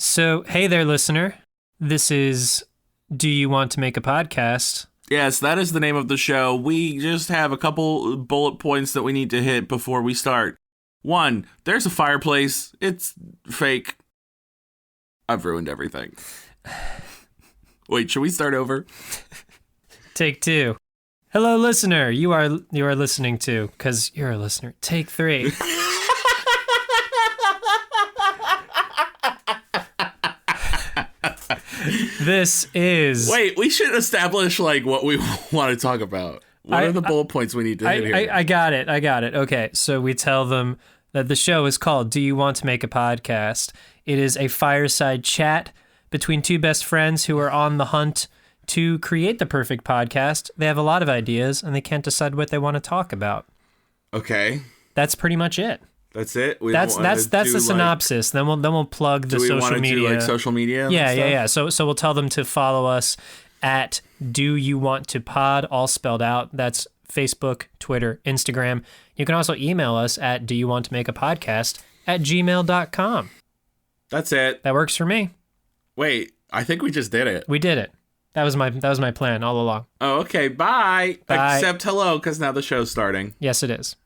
So, hey there, listener. This is Do You Want to Make a Podcast? Yes, that is the name of the show. We just have a couple bullet points that we need to hit before we start. 1, there's a fireplace. It's fake. I've ruined everything. Wait, should we start over? Take 2. Hello, listener. You are listening to, because you're a listener. Take 3. This is... Wait, we should establish, what we want to talk about. What are the bullet points we need to hit here? I got it. Okay, so we tell them that the show is called Do You Want to Make a Podcast? It is a fireside chat between two best friends who are on the hunt to create the perfect podcast. They have a lot of ideas, and they can't decide what they want to talk about. Okay. That's pretty much it. That's it? That's the synopsis. Then we'll plug the social media. Do we want to do social media? Yeah. So we'll tell them to follow us at Do You Want to Pod, all spelled out. That's Facebook, Twitter, Instagram. You can also email us at doyouwanttomakeapodcast@gmail.com. That's it. That works for me. Wait, I think we just did it. We did it. That was my plan all along. Oh, okay. Bye. Bye. Except hello, because now the show's starting. Yes, it is.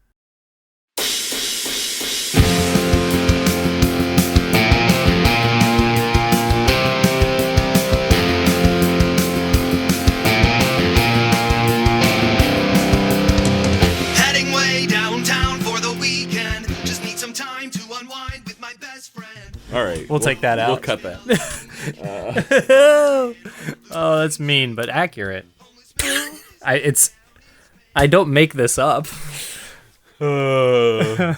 All right. We'll take that out. We'll cut that. Oh, that's mean, but accurate. I don't make this up. I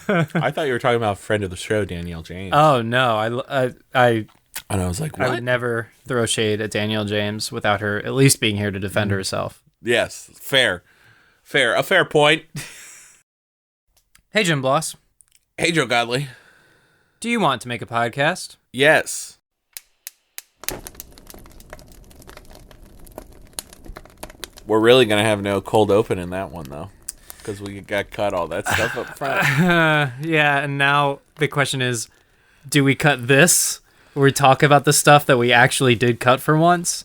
thought you were talking about a friend of the show, Danielle James. Oh no, And I was like, what? I would never throw shade at Danielle James without her at least being here to defend herself. Yes, fair. A fair point. Hey, Jim Bloss. Hey, Joe Godley. Do you want to make a podcast? Yes. We're really going to have no cold open in that one, though, because we got cut all that stuff up front. Yeah, and now the question is, do we cut this? Where we talk about the stuff that we actually did cut for once?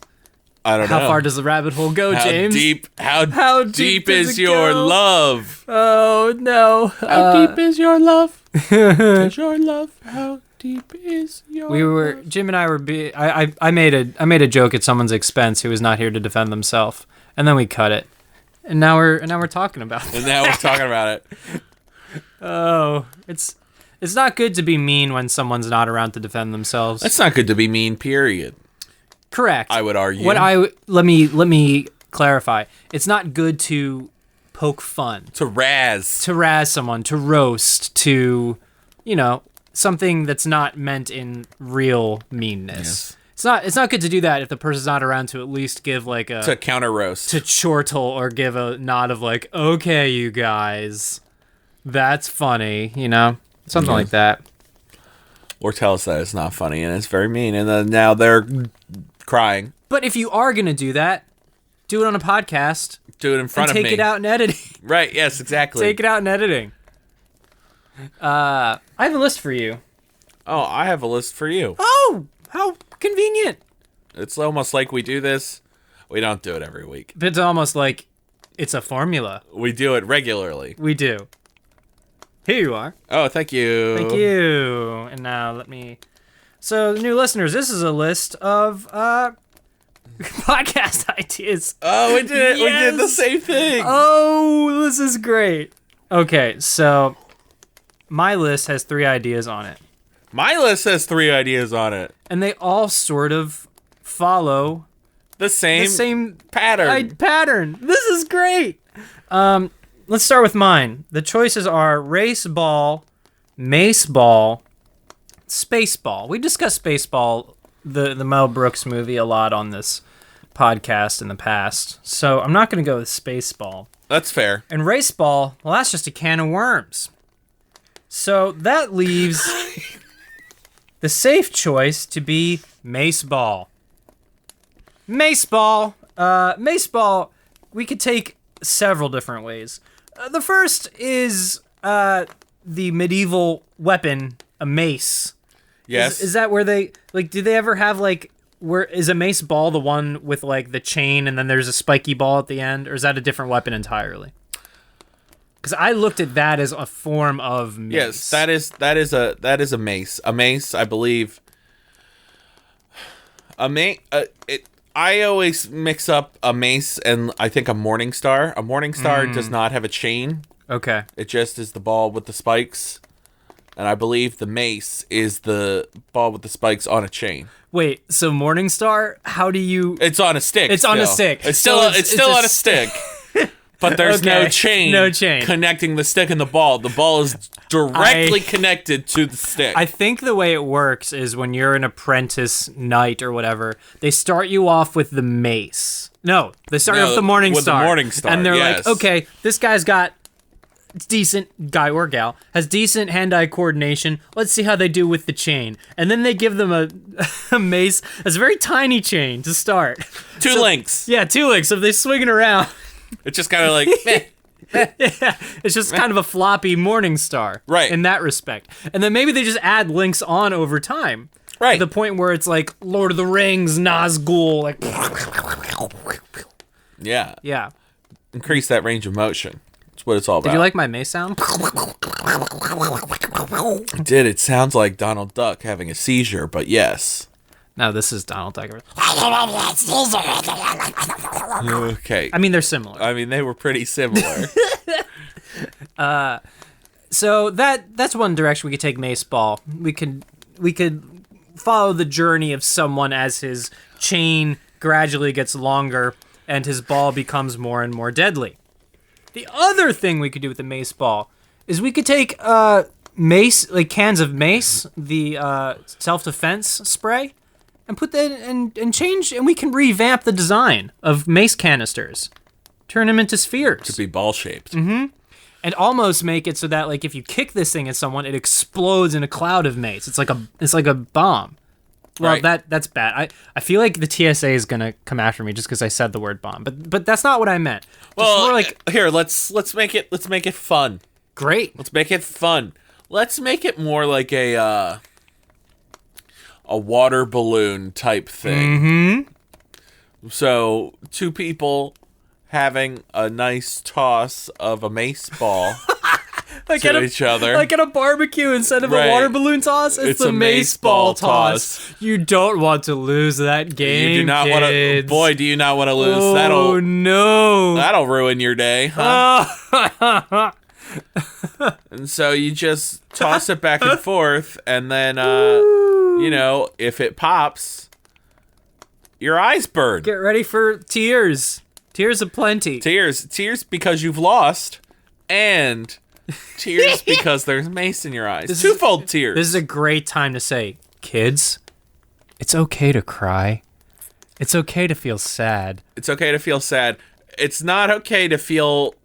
I don't know. How far does the rabbit hole go, James? How deep is your love? Oh, no. How deep is your love? Is your love? How deep is your love? Jim and I were I made a joke at someone's expense who was not here to defend themselves, and then we cut it. And now we're talking about it. And now we're talking about it. Oh, it's not good to be mean when someone's not around to defend themselves. It's not good to be mean, period. Correct. I would argue. Let me clarify. It's not good to poke fun. To razz someone, to roast, to, something that's not meant in real meanness. Yes. It's not good to do that if the person's not around to at least give to counter roast. To chortle or give a nod of okay, you guys, that's funny, something like that. Or tell us that it's not funny and it's very mean, and then now they're crying. But if you are going to do that, do it on a podcast. Do it in front of me. Take it out in editing. Right, yes, exactly. Take it out in editing. I have a list for you. Oh, I have a list for you. Oh, how convenient. It's almost like we do this. We don't do it every week. It's almost like it's a formula. We do it regularly. We do. Here you are. Oh, thank you. Thank you. And now So, new listeners, this is a list of podcast ideas. Oh, we did it. Yes. We did the same thing. Oh, this is great. Okay, so my list has 3 ideas on it. My list has 3 ideas on it. And they all sort of follow the same pattern. Pattern. This is great. Let's start with mine. The choices are Race Ball, Mace Ball, Space Ball. We discussed Space Ball, the Mel Brooks movie, a lot on this podcast in the past. So I'm not going to go with Space Ball. That's fair. And Race Ball, well, that's just a can of worms. So that leaves the safe choice to be Mace Ball. Mace Ball. Mace Ball, we could take several different ways. The first is the medieval weapon, a mace. Yes. Is that where they like? Do they ever have like? Where is a mace ball the one with like the chain and then there's a spiky ball at the end, or is that a different weapon entirely? Because I looked at that as a form of mace. Yes, that is a mace. A mace, I believe. A mace. I always mix up a mace and I think a morning star. A morning star does not have a chain. Okay. It just is the ball with the spikes. And I believe the mace is the ball with the spikes on a chain. Wait, so Morningstar, how do you... It's on a stick. It's on a stick. It's still on a stick. But there's Okay, no chain. no chain. Connecting the stick and the ball. The ball is directly connected to the stick. I think the way it works is when you're an apprentice knight or whatever, they start you off with the mace. No, they start you off with the Morningstar. With the Morningstar, and they're yes. like, okay, this guy's got decent, guy or gal, has decent hand-eye coordination. Let's see how they do with the chain. And then they give them a mace that's a very tiny chain to start. Two links. Yeah, 2 links. So if they swing it around... It's just kind of like, meh. Yeah, it's just kind of a floppy Morningstar, Right. in that respect. And then maybe they just add links on over time. Right. To the point where it's like Lord of the Rings, Nazgul, like... Yeah. Yeah. Increase that range of motion. That's what it's all about. Did you like my mace sound? I did. It sounds like Donald Duck having a seizure, but yes. No, this is Donald Duck. Okay. I mean, they're similar. I mean, they were pretty similar. So that's one direction we could take Mace Ball. We could follow the journey of someone as his chain gradually gets longer and his ball becomes more and more deadly. The other thing we could do with the Mace Ball is we could take mace, like cans of mace, the self-defense spray, and put that and change, and we can revamp the design of mace canisters, turn them into spheres. To be ball shaped. And almost make it so that, like, if you kick this thing at someone, it explodes in a cloud of mace. It's like a bomb. Well, Right. that's bad. I feel like the TSA is gonna come after me just because I said the word bomb. But that's not what I meant. Just Well, more like here, let's make it fun. great. Let's make it fun. Let's make it more like a water balloon type thing. Mm-hmm. So 2 people having a nice toss of a mace ball Like to each other. Like at a barbecue, instead of Right. a water balloon toss, it's a mace ball toss. You don't want to lose that game, You do not want to. kids. Boy, do you not want to lose. Oh no! That'll ruin your day, huh? And so you just toss it back and forth, and then if it pops, your eyes burn. Get ready for tears. Tears of plenty. Tears because you've lost, and tears because there's mace in your eyes. Twofold tears. This is a great time to say, kids, it's okay to cry. It's okay to feel sad. It's okay to feel sad. It's not okay to feel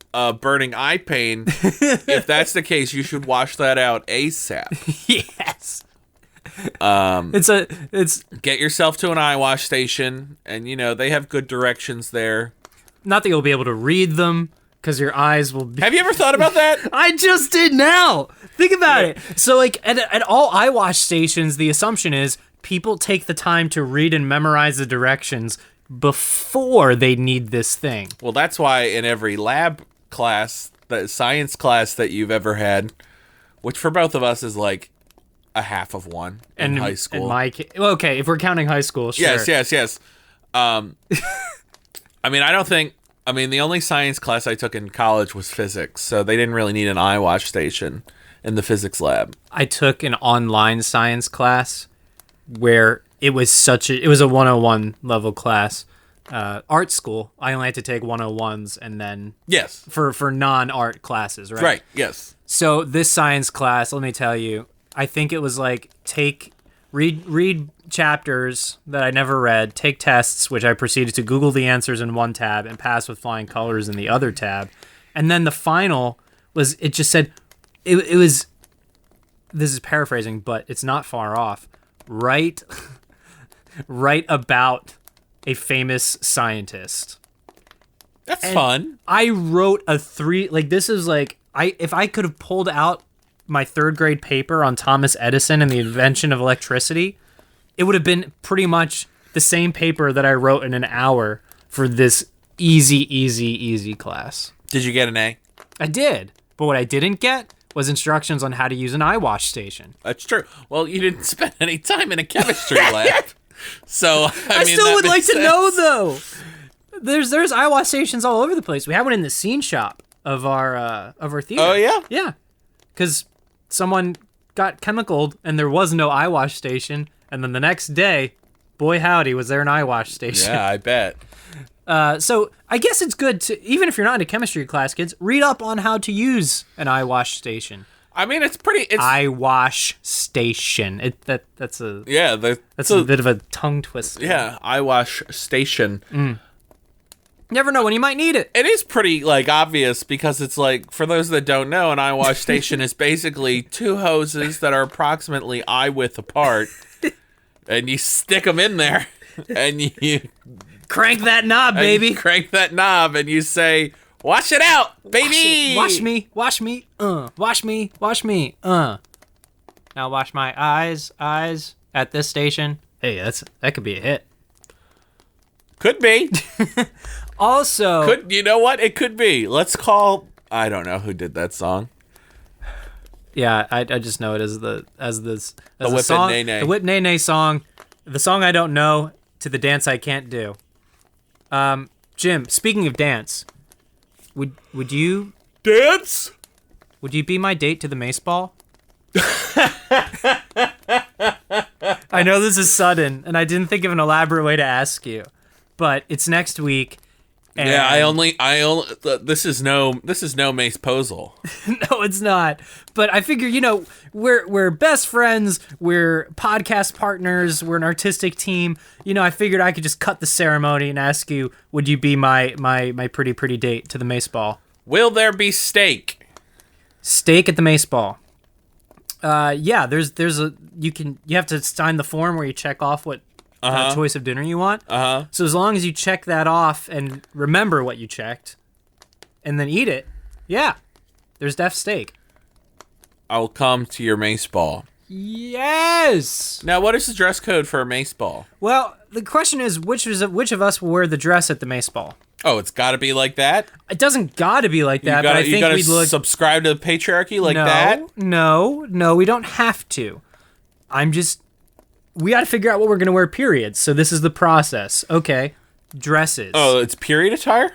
burning eye pain. If that's the case, you should wash that out ASAP. Yes. It's Get yourself to an eye wash station, and they have good directions there. not that you'll be able to read them because your eyes will be. Have you ever thought about that? I just did now. Think about it. So, like, at all eye wash stations, the assumption is people take the time to read and memorize the directions before they need this thing. Well, that's why in every lab class, the science class that you've ever had, which for both of us is like a half of one in high school. Okay, if we're counting high school, sure. Yes. The only science class I took in college was physics, so they didn't really need an eye wash station in the physics lab. I took an online science class where it was a 101 level class. Art school, I only had to take 101s and then Yes. for non-art classes, right? Right, yes. So this science class, let me tell you, I think it was like read chapters that I never read, take tests, which I proceeded to Google the answers in one tab and pass with flying colors in the other tab. And then the final was, it just said, it was, this is paraphrasing, but it's not far off. Write about a famous scientist. That's fun. I wrote this is like, if I could have pulled out my third grade paper on Thomas Edison and the invention of electricity, it would have been pretty much the same paper that I wrote in an hour for this easy class. Did you get an A? I did. But what I didn't get was instructions on how to use an eye wash station. That's true. Well, you didn't spend any time in a chemistry lab. So, I mean, still would like makes to know, sense. though. There's eye wash stations all over the place. We have one in the scene shop of our theater. Oh, yeah? Yeah. Because someone got chemicaled and there was no eye wash station. And then the next day, boy howdy, was there an eye wash station. Yeah, I bet. So I guess it's good to, even if you're not in a chemistry class, kids, read up on how to use an eye wash station. I mean, it's Eye wash station. That's a that's a bit of a tongue twister. Yeah, eye wash station. Never know when you might need it. It is pretty like obvious because it's like, for those that don't know, an eye wash station is basically two hoses that are approximately eye width apart, and you stick them in there, and you Crank that knob, and baby. you crank that knob, and you say, "Wash it out, baby! Wash me, wash me, wash me, wash me, Now wash my eyes at this station. Hey, that could be a hit. Could be. Also, You know what? It could be. Let's call. I don't know who did that song. yeah, I just know it as the Whip It song, Nay Nay. the Whip Nay Nay song, the song I don't know to the dance I can't do. Jim, speaking of dance, would you Dance? be my date to the Mace Ball? I know this is sudden, and I didn't think of an elaborate way to ask you, but it's next week. And Yeah, I only. This is no Mace Posel. No, it's not. But I figure, we're best friends. We're podcast partners. We're an artistic team. I figured I could just cut the ceremony and ask you, would you be my pretty date to the Mace Ball? Will there be steak? Steak at the Mace Ball. Yeah, you have to sign the form where you check off what choice of dinner you want. So as long as you check that off and remember what you checked, and then eat it, yeah, there's def steak. I will come to your Mace Ball. Yes. Now, what is the dress code for a Mace Ball? Well, the question is, which of us will wear the dress at the Mace Ball? Oh, it's got to be like that? It doesn't got to be like that, but I think gotta we'd look. subscribe to the patriarchy like that? No, we don't have to. We got to figure out what we're going to wear, period. So this is the process. Okay, dresses. Oh, it's period attire?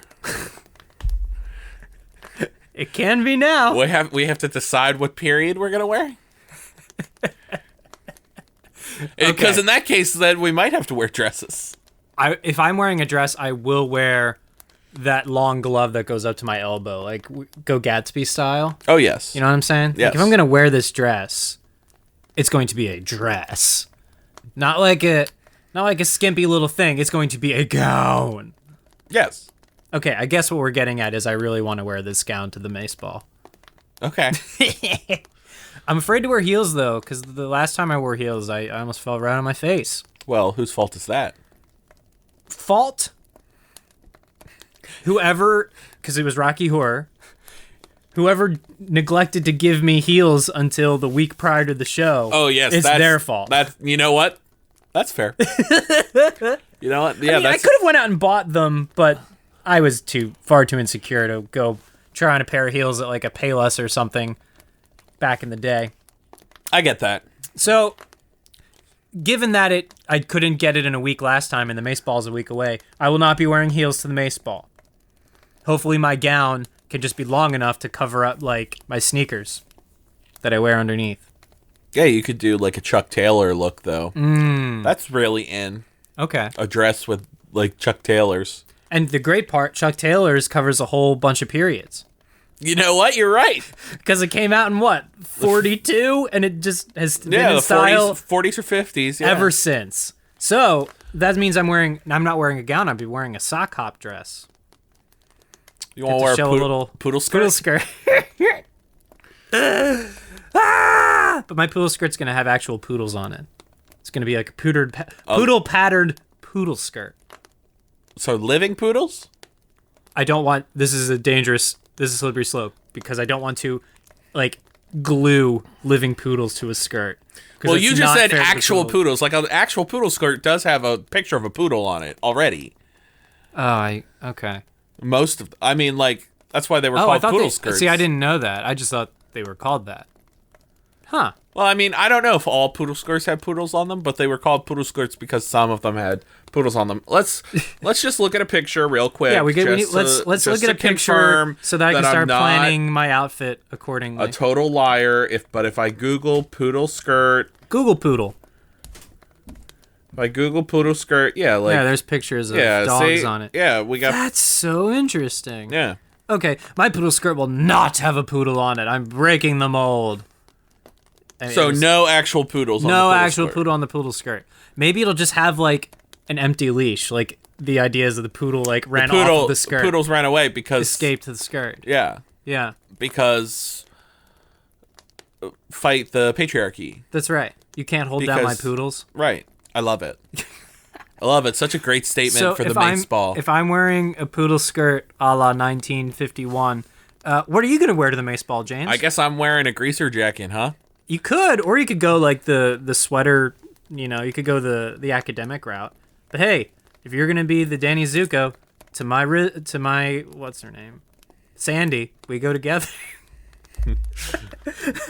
It can be now. We have to decide what period we're going to wear? Because in that case, then we might have to wear dresses. If I'm wearing a dress, I will wear that long glove that goes up to my elbow, like Go Gatsby style. Oh, yes. You know what I'm saying? Yes. Like if I'm going to wear this dress, it's going to be a dress. Not like a skimpy little thing. It's going to be a gown. Yes. Okay, I guess what we're getting at is I really want to wear this gown to the Mace Ball. Okay. I'm afraid to wear heels, though, because the last time I wore heels, I almost fell right on my face. Well, whose fault is that? Fault? Whoever, because it was Rocky Horror, whoever neglected to give me heels until the week prior to the show. Oh, yes. It's their fault. You know what? That's fair. You know what? Yeah, I could have went out and bought them, but I was far too insecure to go try on a pair of heels at like a Payless or something back in the day. I get that. So, given that I couldn't get it in a week last time and the Mace Ball's a week away, I will not be wearing heels to the Mace Ball. Hopefully my gown can just be long enough to cover up like my sneakers that I wear underneath. Yeah, you could do like a Chuck Taylor look, though. That's really in. Okay. A dress with like Chuck Taylors. And the great part, Chuck Taylor's covers a whole bunch of periods. You know what? You're right. Because it came out in 42? And it just has been in the style 40s or 50s. Yeah. ever since. So that means I'm not wearing a gown. I'll be wearing a sock hop dress. You want to wear show a a little poodle skirt? Poodle skirt. But my poodle skirt's gonna have actual poodles on it. It's gonna be like a poodle patterned poodle skirt. So living poodles? I don't want. This is a slippery slope because I don't want to, like, glue living poodles to a skirt. 'Cause Well, it's you just not said fair to the actual poodles. Like an actual poodle skirt does have a picture of a poodle on it already. Okay. Most of, I mean, like that's why they were I called thought poodle skirts. See, I didn't know that. I just thought they were called that. Huh. Well, I mean, I don't know if all poodle skirts had poodles on them, but they were called poodle skirts because some of them had poodles on them. Let's just look at a picture real quick. Yeah, let's look at a picture so that I can start planning my outfit accordingly. A total liar. If I Google poodle skirt, Google poodle. if I Google poodle skirt, yeah, like Yeah, there's pictures of dogs on it. Yeah, we got. That's so interesting. Yeah. Okay, my poodle skirt will not have a poodle on it. I'm breaking the mold. So no actual poodles on the No poodle actual skirt. poodle on the poodle skirt. Maybe it'll just have like an empty leash. Like the idea is that the poodle like ran off of the skirt. Poodles ran away because Escaped the skirt. Yeah, Yeah. because fight the patriarchy. That's right. You can't hold down my Because- poodles. Right. I love it. I love it. Such a great statement So for the Mace Ball. if I'm wearing a poodle skirt a la 1951, what are you gonna wear to the Mace Ball, James? I guess I'm wearing a greaser jacket, huh? You could, or you could go like the sweater. You know, you could go the academic route. But hey, if you're gonna be the Danny Zuko to my what's her name, Sandy, we go together.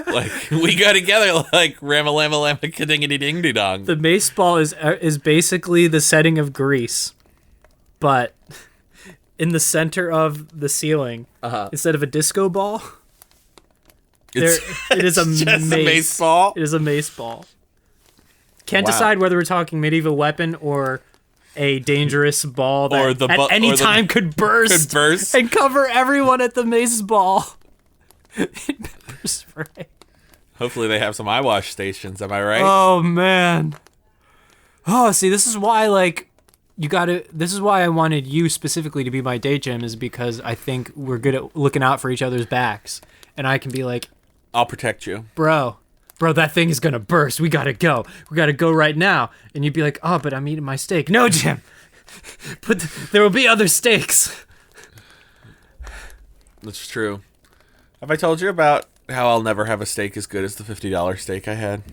Like we go together like Ramalama Lama Kadingity Ding Dong. The Mace Ball is basically the setting of Grease, but in the center of the ceiling, instead of a disco ball, it is a just mace. a mace ball. It is a mace ball. Can't Wow. decide whether we're talking medieval weapon or a dangerous ball that Or the at any or the- time could burst, could burst. and cover everyone at the Mace Ball. in pepper spray. Hopefully they have some eye wash stations. Am I right? Oh man. Oh, see, this is why this is why I wanted you specifically to be my date, Jim, is because I think we're good at looking out for each other's backs. And I can be like, I'll protect you. bro, that thing is gonna burst. We gotta go. We gotta go right now. And you'd be like, oh, but I'm eating my steak. No, Jim. But there will be other steaks. That's true. Have I told you about how I'll never have a steak as good as the $50 steak I had?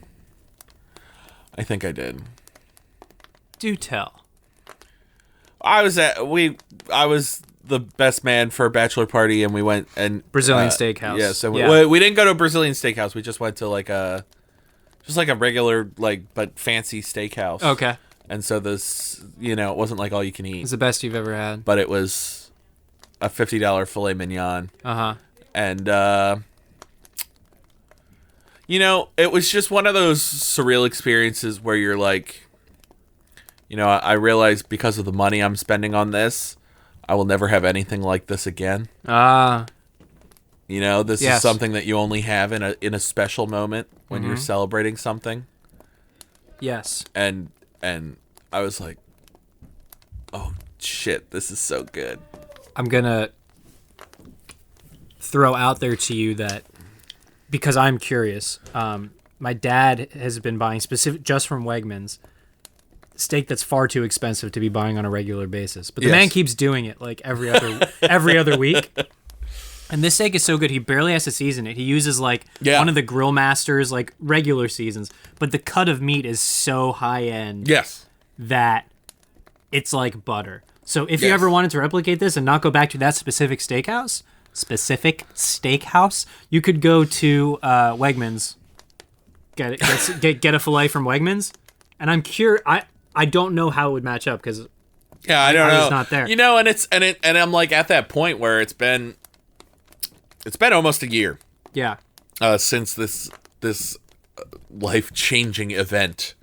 I think I did. Do tell. I was the best man for a bachelor party, and we went and Brazilian steakhouse. Yeah, so Yeah. we didn't go to a Brazilian steakhouse. We just went to like a regular but fancy steakhouse. Okay. And so this, it wasn't like all you can eat, It's the best you've ever had. but it was a $50 filet mignon, Uh-huh. and it was just one of those surreal experiences where you're like, I realize because of the money I'm spending on this, I will never have anything like this again. Ah. This Yes. is something that you only have in a special moment when you're celebrating something. Yes. And I was like, oh shit, this is so good. I'm gonna throw out there to you that because I'm curious, my dad has been buying specific just from Wegmans steak that's far too expensive to be buying on a regular basis. But the Yes. man keeps doing it like every other week. And this steak is so good, he barely has to season it. He uses like one of the Grill Masters like regular seasons, but the cut of meat is so high end Yes. that it's like butter. So if you Yes. ever wanted to replicate this and not go back to that specific steakhouse, you could go to Wegmans, get a fillet from Wegmans, and I'm curious. I don't know how it would match up because Yeah, I don't know. I was not there. And I'm like at that point where it's been almost a year yeah. since this life-changing event,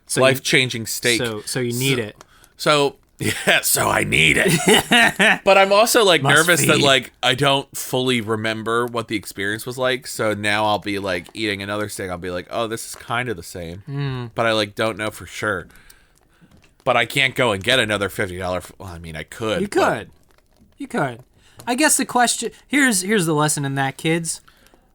So life-changing steak. So you need it. So yeah, so I need it. But I'm also like Must nervous that feed. like I don't fully remember what the experience was like. So now I'll be like eating another steak. I'll be like, oh, this is kind of the same, but I like don't know for sure. But I can't go and get another $50. Well, I mean, I could. You but- could. I guess the question here's the lesson in that, kids.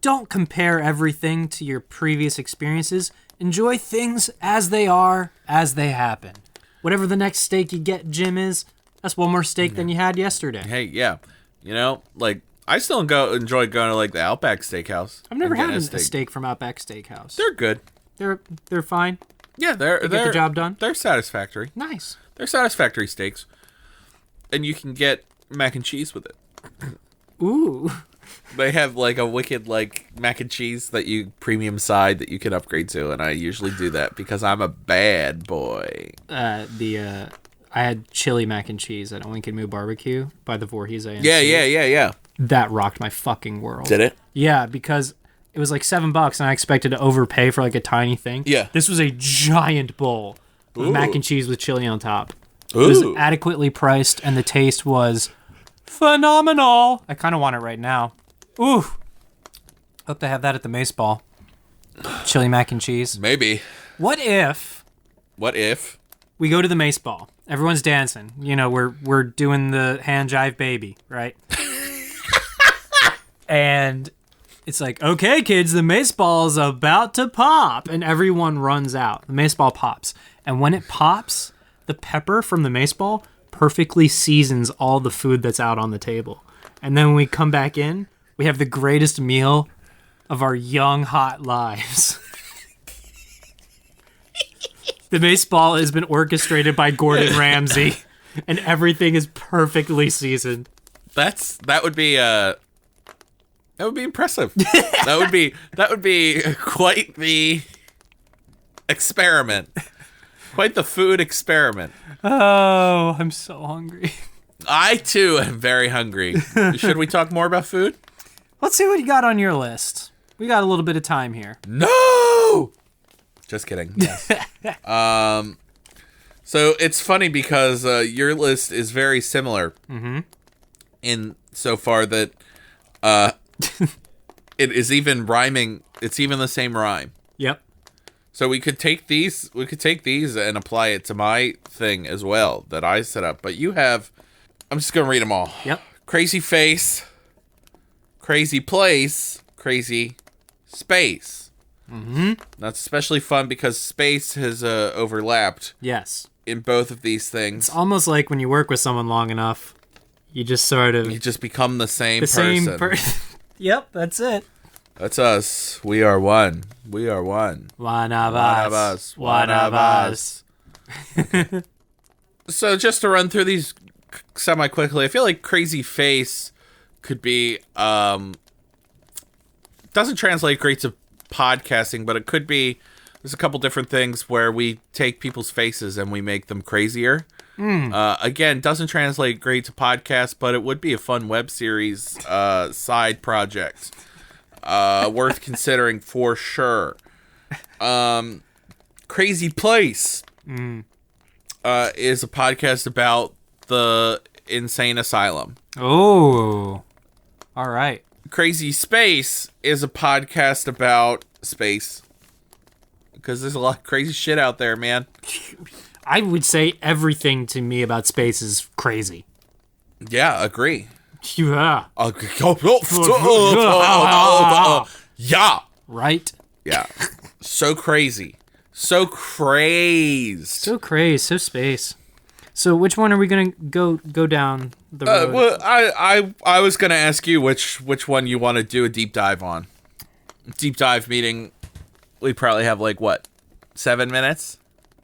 Don't compare everything to your previous experiences. Enjoy things as they are, as they happen. Whatever the next steak you get, Jim, is, that's one more steak than you had yesterday. Hey, yeah, like I still enjoy going to like the Outback Steakhouse. I've never and had getting a steak from Outback Steakhouse. They're good. They're fine. Yeah, They get the job done. They're satisfactory. Nice. They're satisfactory steaks, and you can get mac and cheese with it. Ooh. They have like a wicked like mac and cheese that you premium side that you can upgrade to, and I usually do that because I'm a bad boy. I had chili mac and cheese at Oinkin Moo Barbecue by the Voorhees ANC. Yeah. That rocked my fucking world. Did it? Yeah, because it was like $7 and I expected to overpay for like a tiny thing. Yeah. This was a giant bowl of mac and cheese with chili on top. It Ooh. was adequately priced and the taste was phenomenal. I kind of want it right now. Ooh. Hope they have that at the Mace Ball. Chili mac and cheese. Maybe. What if We go to the Mace Ball? Everyone's dancing. You know, we're doing the hand jive baby, right? And it's like, okay, kids, the Mace Ball is about to pop. And everyone runs out. The Mace Ball pops. And when it pops, the pepper from the Mace Ball perfectly seasons all the food that's out on the table. And then when we come back in, we have the greatest meal of our young, hot lives. The Mace Ball has been orchestrated by Gordon Ramsay, and everything is perfectly seasoned. that would be impressive. that would be quite the experiment. Quite the food experiment. Oh, I'm so hungry. I too am very hungry. Should we talk more about food? Let's see what you got on your list. We got a little bit of time here. No! Just kidding. Yes. So it's funny because your list is very similar in so far that it is even rhyming. It's even the same rhyme. Yep. So we could take these and apply it to my thing as well that I set up. But you have, I'm just going to read them all. Yep. Crazy face, crazy place, crazy space. That's especially fun because space has overlapped Yes. in both of these things. It's almost like when you work with someone long enough, you just sort of... You just become the same the person. same person. Yep, that's it. That's us. We are one. We are one. One of One of us. us. One of us. So just to run through these semi quickly, I feel like crazy face could be doesn't translate great to podcasting, but it could be. There's a couple different things where we take people's faces and we make them crazier. Again, doesn't translate great to podcast, but it would be a fun web series side project. Worth considering for sure. Crazy Place is a podcast about the insane asylum. Oh. All right. Crazy Space is a podcast about space. Because there's a lot of crazy shit out there, man. I would say everything to me about space is crazy. Yeah, agree. Yeah. Yeah. Right? Yeah. So crazy. So crazed. So crazy, so space. So which one are we gonna go down the road? Well, I was gonna ask you which one you want to do a deep dive on. Deep dive meeting. We probably have like what, 7 minutes?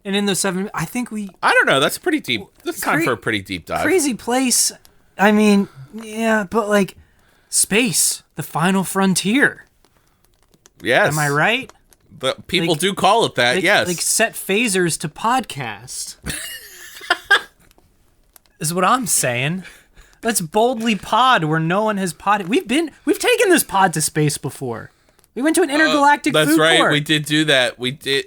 And in those 7, I think we I don't know. That's pretty deep. That's time for a pretty deep dive. crazy place. I mean, yeah, but like space, the final frontier. Yes. Am I right? But people Like- do call it that. Like, yes. Like set phasers to podcast. Is what I'm saying. Let's boldly pod where no one has podded. We've taken this pod to space before. We went to an intergalactic That's food right. court. We did do that. We did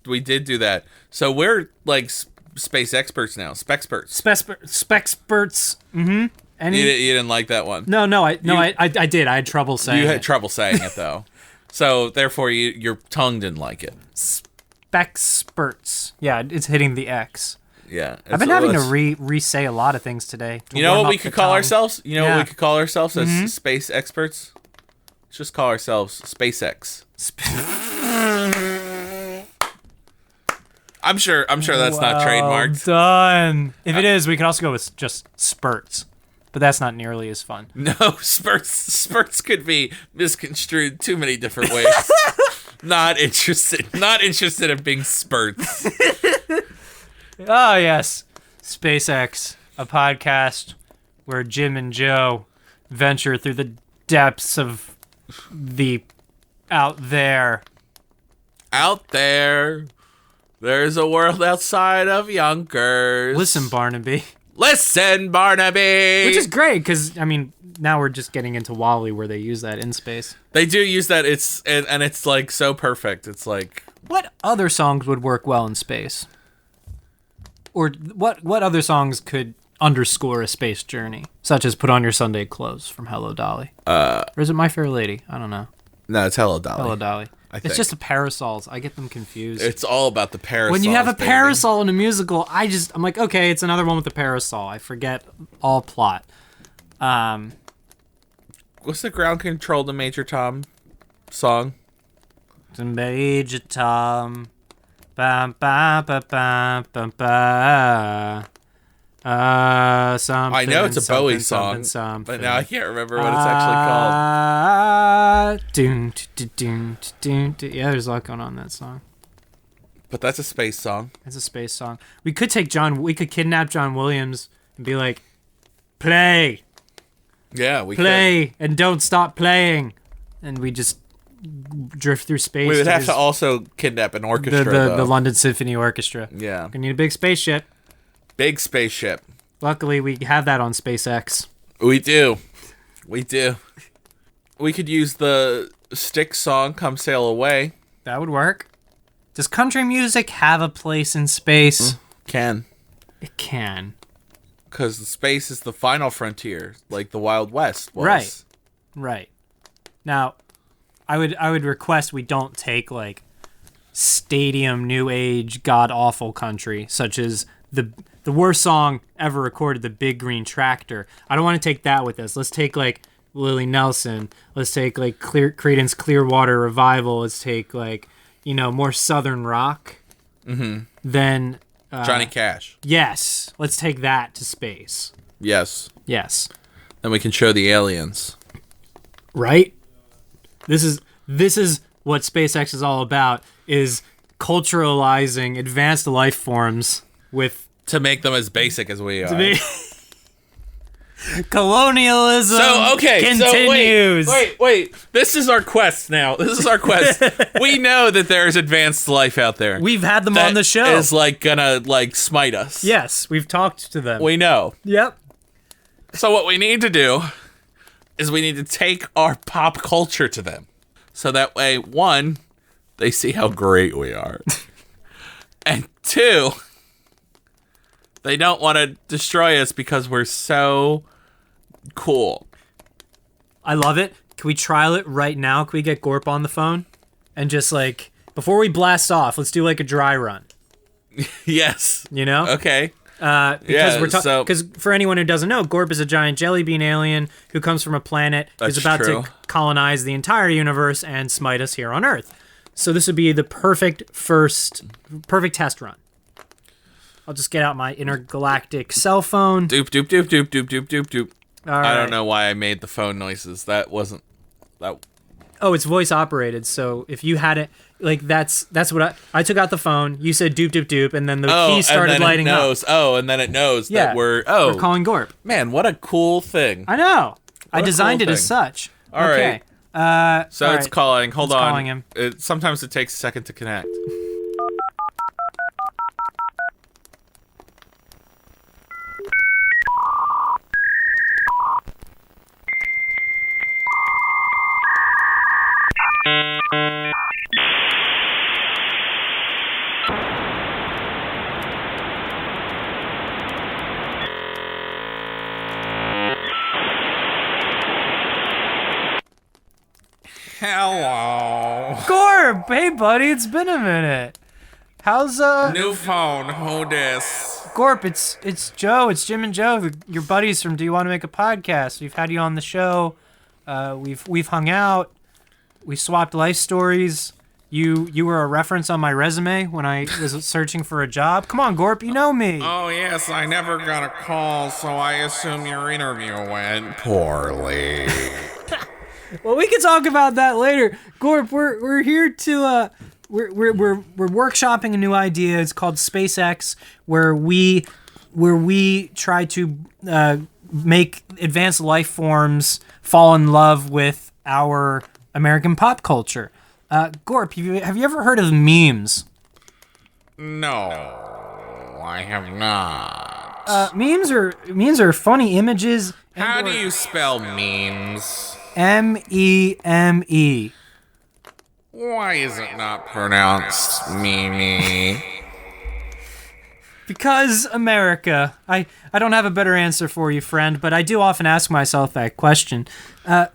do that. So we're like space experts now. Spexperts. Spexperts. Mm-hmm. You didn't like that one. No, I did. I had trouble saying You had it. trouble saying it though. So therefore, your tongue didn't like it. Spexperts. Yeah, it's hitting the X. Yeah. I've been having to re-say a lot of things today. You know what we could call ourselves? You know what Yeah. we could call ourselves as space experts? Let's just call ourselves SpaceX. I'm sure that's not trademarked. Done. If it is, we could also go with just spurts. but that's not nearly as fun. No, spurts could be misconstrued too many different ways. Not interested in being spurts. Oh, yes. SpaceX, a podcast where Jim and Joe venture through the depths of the out there. Out there, there's a world outside of Yonkers. Listen, Barnaby. Listen, Barnaby! Which is great, because, I mean, now we're just getting into Wall-E where they use that in space. They do use that, and it's, like, so perfect. It's like... What other songs would work well in space? Or what other songs could underscore a space journey? Such as Put On Your Sunday Clothes from Hello Dolly. Or is it My Fair Lady? I don't know. No, it's Hello Dolly. Hello Dolly. think. It's just the parasols. I get them confused. It's all about the parasols. When you have a baby. parasol in a musical, I'm like, okay, it's another one with the parasol. I forget all plot. What's the Ground Control to Major Tom song? To Major Tom. Ba ba ba ba ba ba. Something, I know it's a Bowie something, song, something. but now I can't remember what it's actually called. Yeah, there's a lot going on in that song. But that's a space song. It's a space song. We could kidnap John Williams and be like, play, Yeah, we play, and don't stop playing. And we just drift through space. could. We would have to also kidnap an orchestra, the London Symphony Orchestra. Yeah. We need a big spaceship. Big spaceship. Luckily, we have that on SpaceX. We do. We do. We could use the Styx song, Come Sail Away. That would work. Does country music have a place in space? Can. It can. Because space is the final frontier, like the Wild West was. Right. Now, I would request we don't take, like, stadium, new age, god-awful country, such as the worst song ever recorded, The Big Green Tractor. I don't want to take that with us. Let's take, like, Willie Nelson. Let's take, like, Creedence Clearwater Revival. Let's take, like, more southern rock. Mm-hmm. Then... Johnny Cash. Yes. Let's take that to space. Yes. Yes. Then we can show the aliens. Right? This is what SpaceX is all about, is culturalizing advanced life forms with... To make them as basic as we are. Colonialism continues. Wait. This is our quest now. This is our quest. We know that there's advanced life out there. We've had them on the show. Is gonna smite us. Yes, we've talked to them. We know. Yep. So what we need to do is we need to take our pop culture to them. So that way, one, they see how great we are. And two, they don't want to destroy us because we're so cool. I love it. Can we trial it right now? Can we get Gorp on the phone? And just, before we blast off, let's do, a dry run. Yes. Because Okay. because for anyone who doesn't know, Gorp is a giant jelly bean alien who comes from a planet who's about to colonize the entire universe and smite us here on Earth. So this would be the perfect test run. I'll just get out my intergalactic cell phone. Doop doop doop doop doop doop doop doop. All right. I don't know why I made the phone noises. That wasn't that. Oh, it's voice operated. So if you had it, that's what I took out the phone. You said doop doop doop, and then the key started lighting up. Oh, and then it knows that we're calling Gorp. Man, what a cool thing! I know. I designed it as such. All right. So it's calling. Hold on. Calling him. Sometimes it takes a second to connect. Hello. Gorp, hey buddy, it's been a minute. How's New phone. Who this? Gorp, it's Joe. It's Jim and Joe, your buddies from Do You Want to Make a Podcast? We've had you on the show. We've hung out. We swapped life stories. You were a reference on my resume when I was searching for a job. Come on, Gorp, you know me. Oh, yes, I never got a call, so I assume your interview went poorly. Well, we can talk about that later. Gorp, we're here to we're workshopping a new idea. It's called SpaceX, where we try to make advanced life forms fall in love with our American pop culture. Gorp, have you ever heard of memes? No, I have not. Memes are funny images. How do you spell memes? MEME. Why is it not pronounced Mimi? Because America. I don't have a better answer for you, friend, but I do often ask myself that question.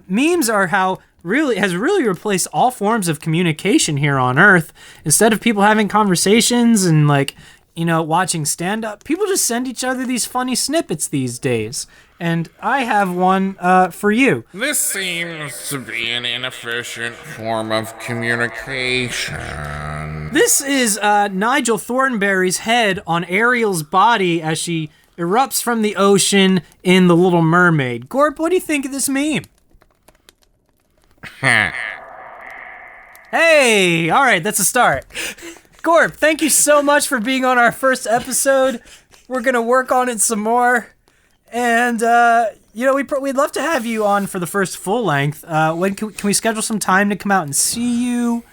Memes are how has really replaced all forms of communication here on Earth. Instead of people having conversations and watching stand-up, people just send each other these funny snippets these days. And I have one for you. This seems to be an inefficient form of communication. This is Nigel Thornberry's head on Ariel's body as she erupts from the ocean in The Little Mermaid. Gorp, what do you think of this meme? Hey, all right, that's a start. Gorp, thank you so much for being on our first episode. We're going to work on it some more. And, we'd love to have you on for the first full length. When can we schedule some time to come out and see you?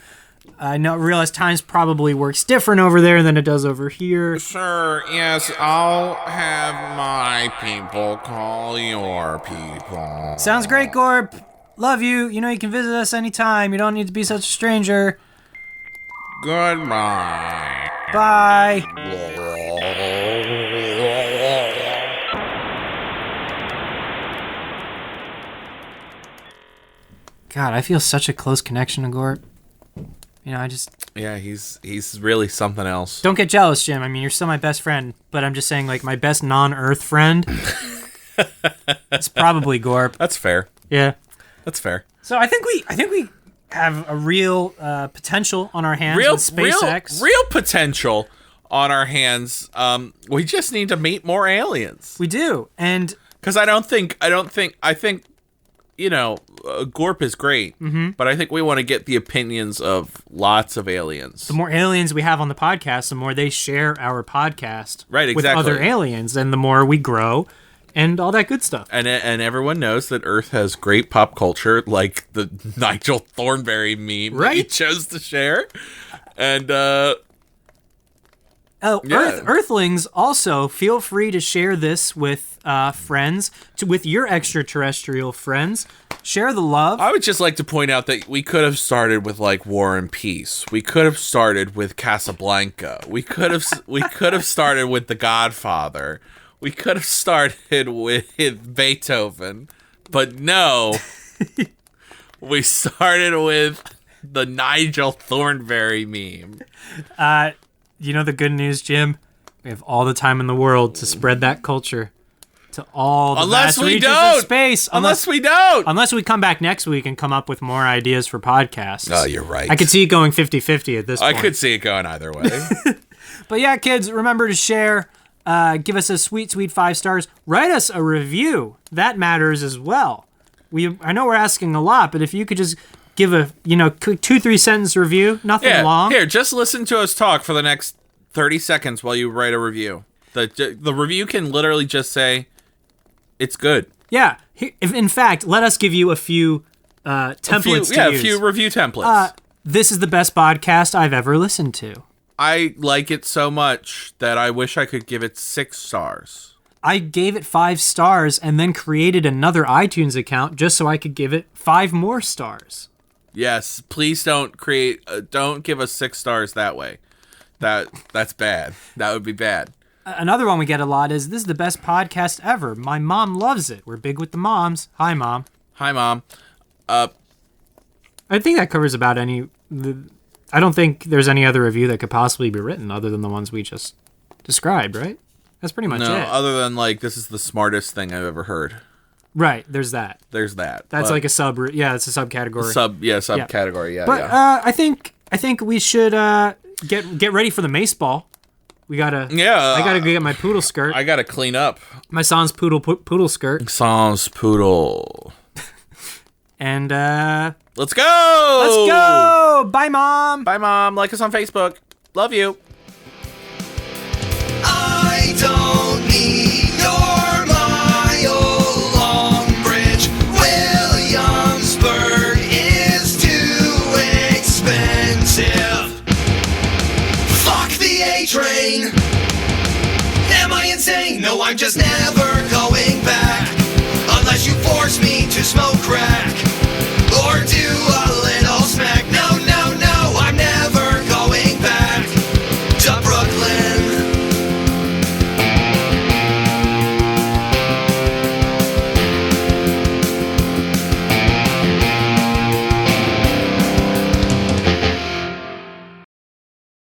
I realize times probably works different over there than it does over here. Sure, yes, I'll have my people call your people. Sounds great, Gorp. Love you. You can visit us anytime. You don't need to be such a stranger. Goodbye. Bye. God, I feel such a close connection to Gorp. Yeah, he's really something else. Don't get jealous, Jim. I mean, you're still my best friend, but I'm just saying, my best non-Earth friend. It's probably Gorp. That's fair. Yeah. That's fair. So I think we have a real potential on our hands with SpaceX. Real potential on our hands. We just need to meet more aliens. We do, and because I think Gorp is great, but I think we want to get the opinions of lots of aliens. The more aliens we have on the podcast, the more they share our podcast with other aliens, and the more we grow. And all that good stuff. And everyone knows that Earth has great pop culture, like the Nigel Thornberry meme that he chose to share. And, Earthlings, also, feel free to share this with friends, with your extraterrestrial friends. Share the love. I would just like to point out that we could have started with, War and Peace. We could have started with Casablanca. We could have started with The Godfather. We could have started with Beethoven, but no, we started with the Nigel Thornberry meme. The good news, Jim? We have all the time in the world to spread that culture to all the vast reaches of space. Unless we don't. Unless we come back next week and come up with more ideas for podcasts. Oh, you're right. I could see it going 50-50 at this point. I could see it going either way. But yeah, kids, remember to share. Give us a sweet 5 stars. Write us a review. That matters as well. I know we're asking a lot, but if you could just give a quick 2-3 sentence review, nothing long. Here, just listen to us talk for the next 30 seconds while you write a review. The review can literally just say, "It's good." Yeah. In fact, let us give you a few templates to use. A few review templates. This is the best podcast I've ever listened to. I like it so much that I wish I could give it 6 stars. I gave it 5 stars and then created another iTunes account just so I could give it 5 more stars. Yes, please don't give us 6 stars that way. That's bad. That would be bad. Another one we get a lot is, "This is the best podcast ever. My mom loves it." We're big with the moms. Hi, Mom. Hi, Mom. I think that covers about I don't think there's any other review that could possibly be written other than the ones we just described, right? That's pretty much it. No, other than this is the smartest thing I've ever heard. Right, there's that. There's that. That's like a it's a subcategory. Subcategory, yeah. But I think I think we should get ready for the Mace Ball. We gotta. Yeah. I gotta go get my poodle skirt. I gotta clean up. My sans poodle skirt. Sans poodle. And Let's go. let's go. Bye, Mom. Bye, Mom. Like us on Facebook. Love you. I don't need your mile-long bridge. Williamsburg is too expensive. Fuck the A train. Am I insane? No, I'm just never